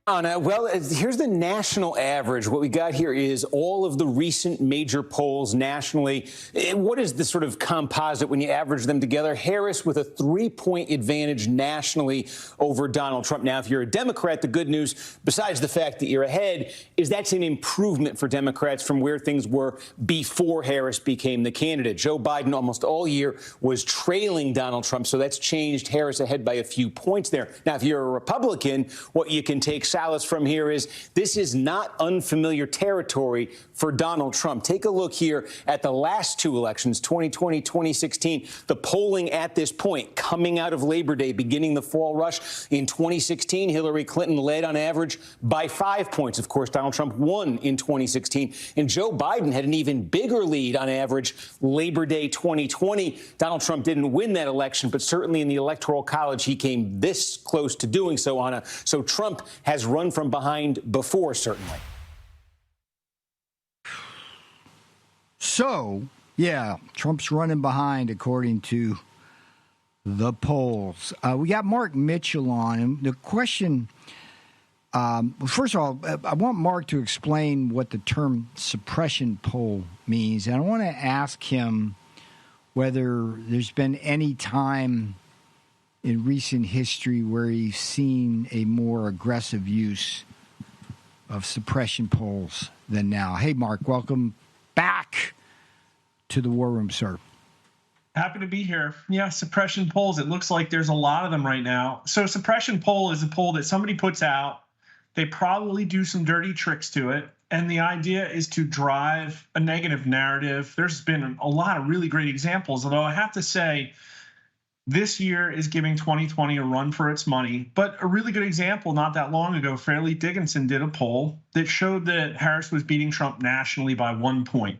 Well, here's the national average. What we got here is all of the recent major polls nationally. What is the sort of composite when you average them together? Harris with a 3-point advantage nationally over Donald Trump. Now, if you're a Democrat, the good news, besides the fact that you're ahead, is that's an improvement for Democrats from where things were before Harris became the candidate. Joe Biden almost all year was trailing Donald Trump, so that's changed. Harris ahead by a few points there. Now, if you're a Republican, what you can take solace from here is this is not unfamiliar territory for Donald Trump. Take a look here at the last two elections, 2020, 2016. The polling at this point, coming out of Labor Day, beginning the fall rush. In 2016, Hillary Clinton led on average by 5 points. Of course, Donald Trump won in 2016. And Joe Biden had an even bigger lead on average Labor Day 2020. Donald Trump didn't win that election, but certainly in the Electoral College, he came this close to doing so, Anna. So Trump has run from behind before, certainly. So, yeah, Trump's running behind according to the polls. We got Mark Mitchell on, and the question, first of all, I want Mark to explain what the term suppression poll means, and I want to ask him whether there's been any time in recent history where he's seen a more aggressive use of suppression polls than now. Hey, Mark, welcome back to the War Room, sir. Happy to be here. Yeah, suppression polls. It looks like there's a lot of them right now. So suppression poll is a poll that somebody puts out. They probably do some dirty tricks to it. And the idea is to drive a negative narrative. There's been a lot of really great examples, although I have to say, this year is giving 2020 a run for its money. But a really good example, not that long ago, Fairleigh Dickinson did a poll that showed that Harris was beating Trump nationally by 1 point.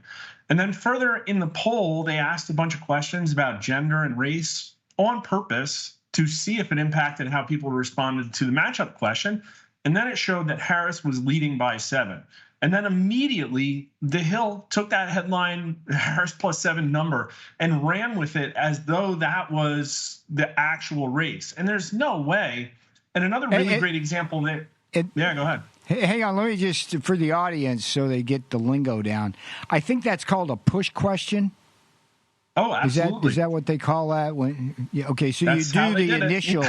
And then further in the poll, they asked a bunch of questions about gender and race on purpose to see if it impacted how people responded to the matchup question. And then it showed that Harris was leading by 7. And then immediately, The Hill took that headline, Harris +7 number, and ran with it as though that was the actual race. And there's no way. And another really great example that, yeah, go ahead. Hang on, let me just, for the audience, so they get the lingo down. I think that's called a push question. Oh, absolutely. Is that what they call that? Yeah, okay, so that's you do the initial...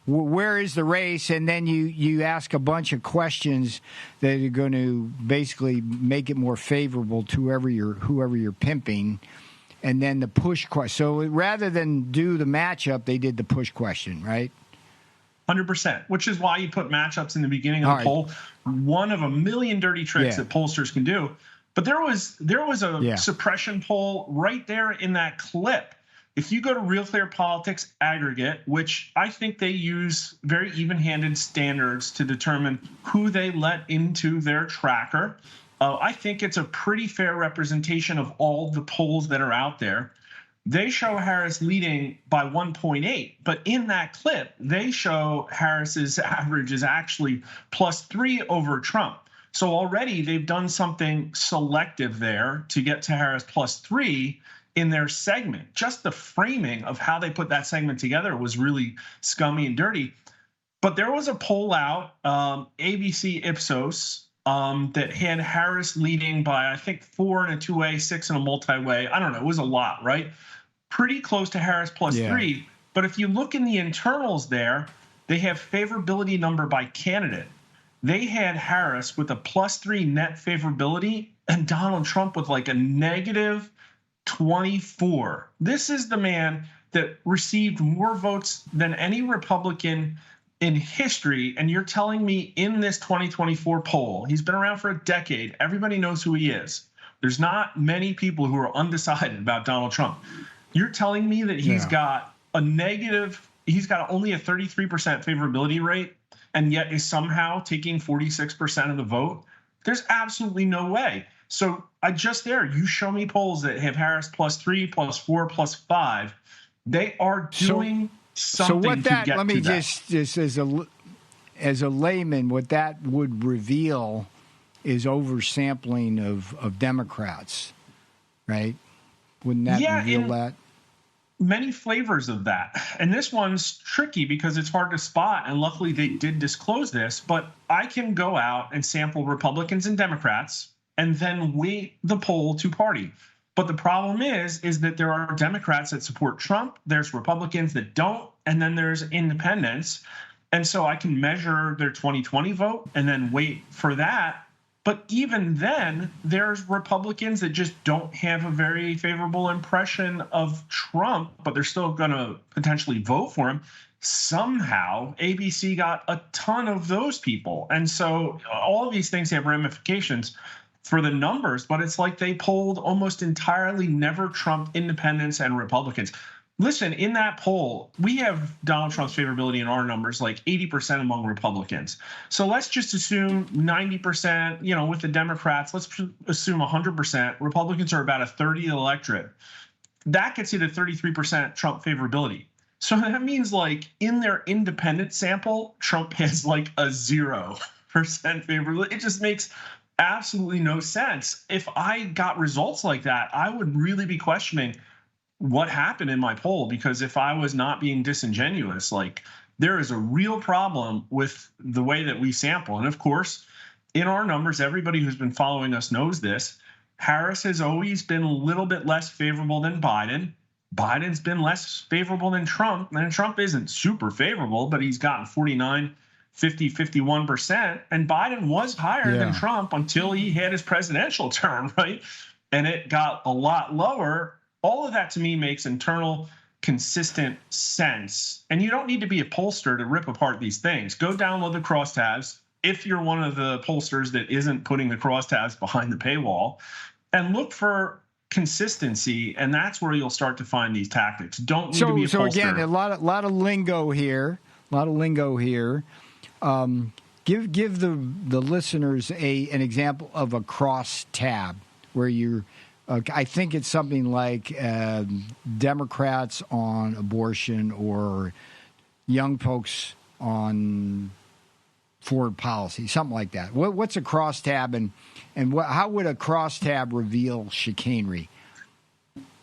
Where is the race? And then you ask a bunch of questions that are going to basically make it more favorable to whoever you're pimping. And then the push question. So rather than do the matchup, they did the push question, right? 100%, which is why you put matchups in the beginning of the poll. One of a million dirty tricks that pollsters can do. But there was a suppression poll right there in that clip. If you go to Real Clear Politics Aggregate, which I think they use very even-handed standards to determine who they let into their tracker, I think it's a pretty fair representation of all the polls that are out there. They show Harris leading by 1.8, but in that clip, they show Harris's average is actually +3 over Trump. So already they've done something selective there to get to Harris +3 in their segment. Just the framing of how they put that segment together was really scummy and dirty. But there was a poll out, ABC Ipsos, that had Harris leading by, I think, 4 in a two-way, 6 in a multi-way. I don't know. It was a lot, right? Pretty close to Harris +3. But if you look in the internals there, they have favorability number by candidate. They had Harris with a +3 net favorability and Donald Trump with like a -24. This is the man that received more votes than any Republican in history. And you're telling me in this 2024 poll, he's been around for a decade. Everybody knows who he is. There's not many people who are undecided about Donald Trump. You're telling me that he's got he's got only a 33% favorability rate and yet is somehow taking 46% of the vote? There's absolutely no way. So you show me polls that have Harris +3, +4, +5. They are doing something to get to that. Let me just as a layman, what that would reveal is oversampling of Democrats, right? Wouldn't that reveal that? many flavors of that. And this one's tricky because it's hard to spot. And luckily they did disclose this, but I can go out and sample Republicans and Democrats and then weight the poll to party. But the problem is that there are Democrats that support Trump, there's Republicans that don't, and then there's independents. And so I can measure their 2020 vote and then wait for that. But even then, there's Republicans that just don't have a very favorable impression of Trump, but they're still going to potentially vote for him. Somehow, ABC got a ton of those people. And so all of these things have ramifications for the numbers, but it's like they polled almost entirely never Trump independents and Republicans. Listen, in that poll, we have Donald Trump's favorability in our numbers like 80% among Republicans. So let's just assume 90%, with the Democrats, let's assume 100%. Republicans are about a 30 electorate. That gets you to 33% Trump favorability. So that means like in their independent sample, Trump has like a 0% favorability. It just makes absolutely no sense. If I got results like that, I would really be questioning what happened in my poll, because if I was not being disingenuous, like there is a real problem with the way that we sample. And of course, in our numbers, everybody who's been following us knows this. Harris has always been a little bit less favorable than Biden. Biden's been less favorable than Trump. And Trump isn't super favorable, but he's gotten 49, 50, 51%. And Biden was higher than Trump until he had his presidential term, right? And it got a lot lower. All of that to me makes internal, consistent sense. And you don't need to be a pollster to rip apart these things. Go download the crosstabs if you're one of the pollsters that isn't putting the crosstabs behind the paywall, and look for consistency. And that's where you'll start to find these tactics. Don't need to be a pollster. So again, a lot of lingo here. Give the listeners an example of a crosstab where you're. I think it's something like Democrats on abortion or young folks on foreign policy, something like that. What's a crosstab, and how would a crosstab reveal chicanery?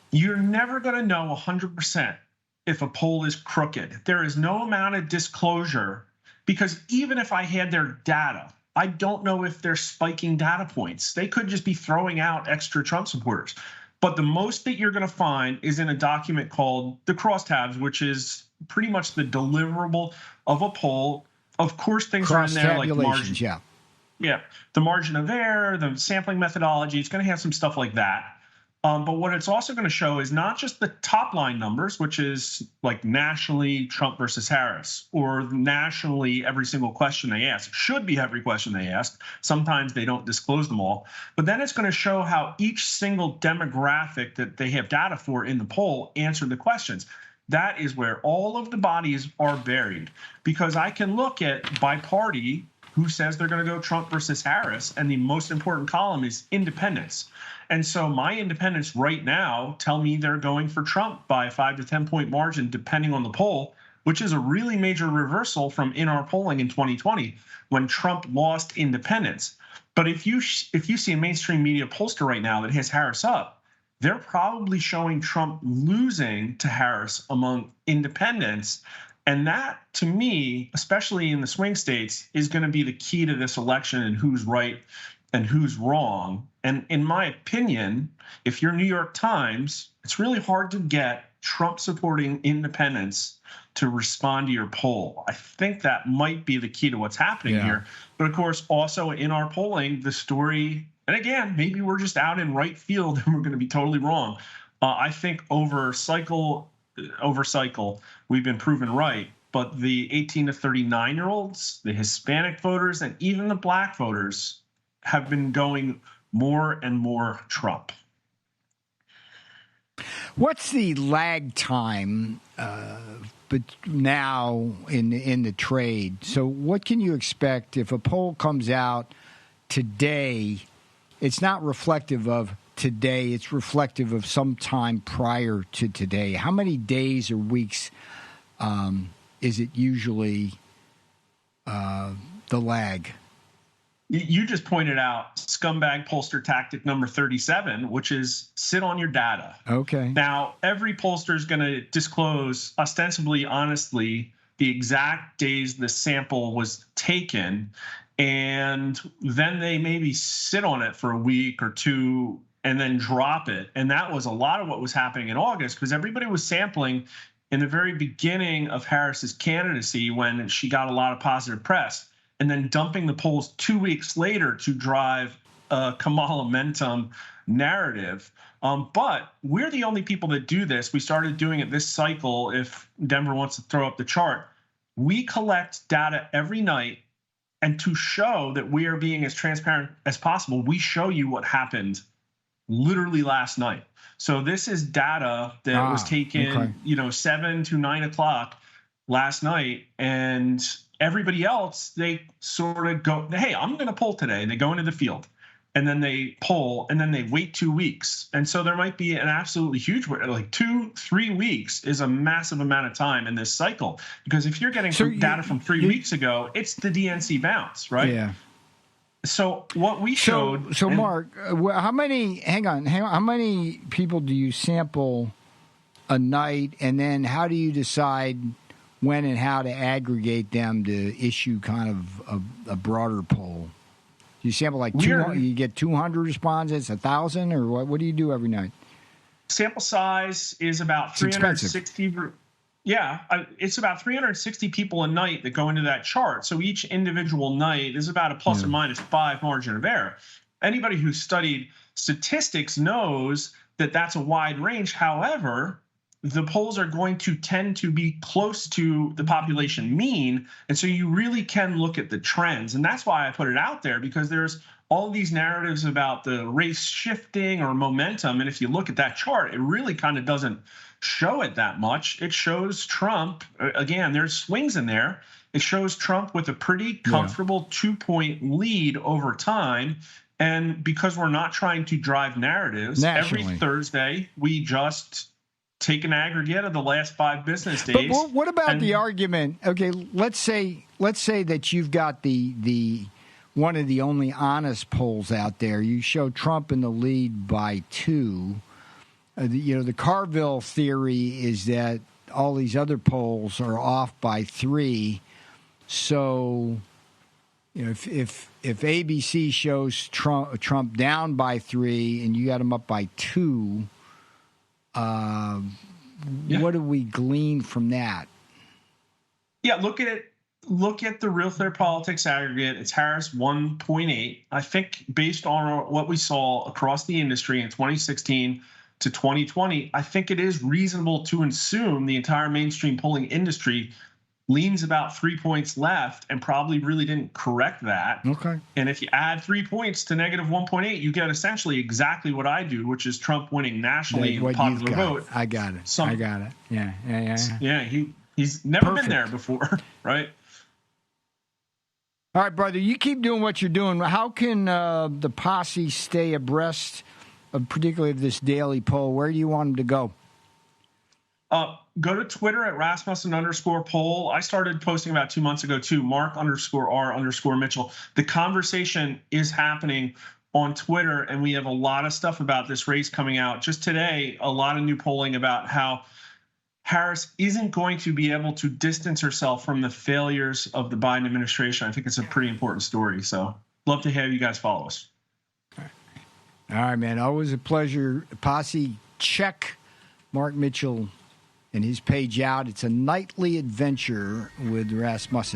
You're never going to know 100% if a poll is crooked. There is no amount of disclosure, because even if I had their data, I don't know if they're spiking data points. They could just be throwing out extra Trump supporters. But the most that you're going to find is in a document called the crosstabs, which is pretty much the deliverable of a poll. Of course, things are in there like margin. Yeah, the margin of error, the sampling methodology. It's going to have some stuff like that. But what it's also going to show is not just the top line numbers, which is like nationally Trump versus Harris, or nationally every single question they ask. It should be every question they ask. Sometimes they don't disclose them all. But then it's going to show how each single demographic that they have data for in the poll answered the questions. That is where all of the bodies are buried, because I can look at by party who says they're going to go Trump versus Harris, and the most important column is independents. And so my independents right now tell me they're going for Trump by a 5 to 10 point margin, depending on the poll, which is a really major reversal from in our polling in 2020 when Trump lost independents. But if you see a mainstream media pollster right now that has Harris up, they're probably showing Trump losing to Harris among independents. And that, to me, especially in the swing states, is going to be the key to this election and who's right and who's wrong. And in my opinion, if you're New York Times, it's really hard to get Trump-supporting independents to respond to your poll. I think that might be the key to what's happening here. But of course, also in our polling, the story, and again, maybe we're just out in right field and we're going to be totally wrong. I think over cycle, we've been proven right. But the 18 to 39-year-olds, the Hispanic voters, and even the black voters have been going more and more Trump. What's the lag time but now in the trade? So what can you expect if a poll comes out today? It's not reflective of today. It's reflective of some time prior to today. How many days or weeks is it usually the lag? You just pointed out scumbag pollster tactic number 37, which is sit on your data. Okay. Now, every pollster is going to disclose ostensibly, honestly, the exact days the sample was taken, and then they maybe sit on it for a week or two and then drop it. And that was a lot of what was happening in August, because everybody was sampling in the very beginning of Harris's candidacy when she got a lot of positive press, and then dumping the polls 2 weeks later to drive a Kamala momentum narrative. But we're the only people that do this. We started doing it this cycle. If Denver wants to throw up the chart, we collect data every night. And to show that we are being as transparent as possible, we show you what happened literally last night. So this is data that was taken, 7 to 9 o'clock last night. And everybody else, they sort of go, hey, I'm going to poll today. And they go into the field and then they poll and then they wait 2 weeks. And so there might be an absolutely huge, like 2-3 weeks is a massive amount of time in this cycle. Because if you're getting data from 3 weeks ago, it's the DNC bounce, right? Yeah. So what we showed. So Mark, how many? Hang on. How many people do you sample a night, and then how do you decide when and how to aggregate them to issue kind of a broader poll? Do you sample like you get 200 respondents, 1,000, or what? What do you do every night? Sample size is about 360. Yeah, it's about 360 people a night that go into that chart. So each individual night is about a plus or minus 5 margin of error. Anybody who's studied statistics knows that that's a wide range. However, the polls are going to tend to be close to the population mean. And so you really can look at the trends. And that's why I put it out there, because there's all of these narratives about the race shifting or momentum. And if you look at that chart, it really kind of doesn't show it that much. It shows Trump, again, there's swings in there. It shows Trump with a pretty comfortable 2-point lead over time. And because we're not trying to drive narratives, every Thursday we just take an aggregate of the last 5 business days. But what about the argument? Okay, let's say that you've got the one of the only honest polls out there. You show Trump in the lead by 2. The Carville theory is that all these other polls are off by 3. So, if ABC shows Trump down by 3 and you got him up by 2, what do we glean from that? Yeah, look at the Real Clear Politics aggregate. It's Harris 1.8. I think based on what we saw across the industry in 2016 to 2020, I think it is reasonable to assume the entire mainstream polling industry leans about 3 points left and probably really didn't correct that. Okay. And if you add 3 points to negative 1.8, you get essentially exactly what I do, which is Trump winning nationally in the popular vote. I got it. I got it. Yeah. Yeah, he's never been there before, right? All right, brother, you keep doing what you're doing. How can the posse stay abreast of particularly of this daily poll? Where do you want them to go? Go to Twitter at Rasmussen_poll. I started posting about 2 months ago too, Mark_R_Mitchell. The conversation is happening on Twitter, and we have a lot of stuff about this race coming out. Just today, a lot of new polling about how Harris isn't going to be able to distance herself from the failures of the Biden administration. I think it's a pretty important story. So love to have you guys follow us. All right, man. Always a pleasure. Posse, check Mark Mitchell and his page out. It's a nightly adventure with Rasmussen.